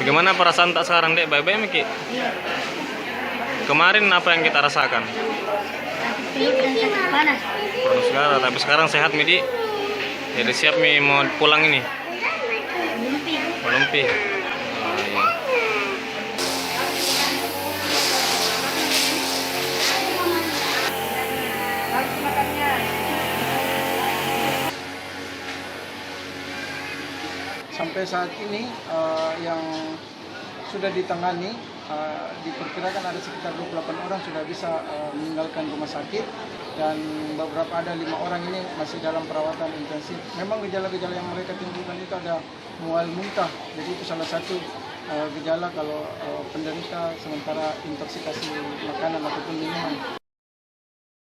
Gimana perasaan tak sekarang, Dek? Baik-baik, Miki? Iya. Kemarin apa yang kita rasakan? Sakit perut dan sakit panas. Panas sekarang, tapi sekarang sehat, Midi. Jadi siap, Mi, mau pulang ini? Mimpi. Melumpi. Oh, iya. Sampai saat ini yang sudah ditangani diperkirakan ada sekitar 28 orang sudah bisa meninggalkan rumah sakit dan beberapa ada 5 orang ini masih dalam perawatan intensif. Memang gejala-gejala yang mereka timbulkan itu ada mual muntah, jadi itu salah satu gejala kalau penderita sementara intoksikasi makanan ataupun minuman.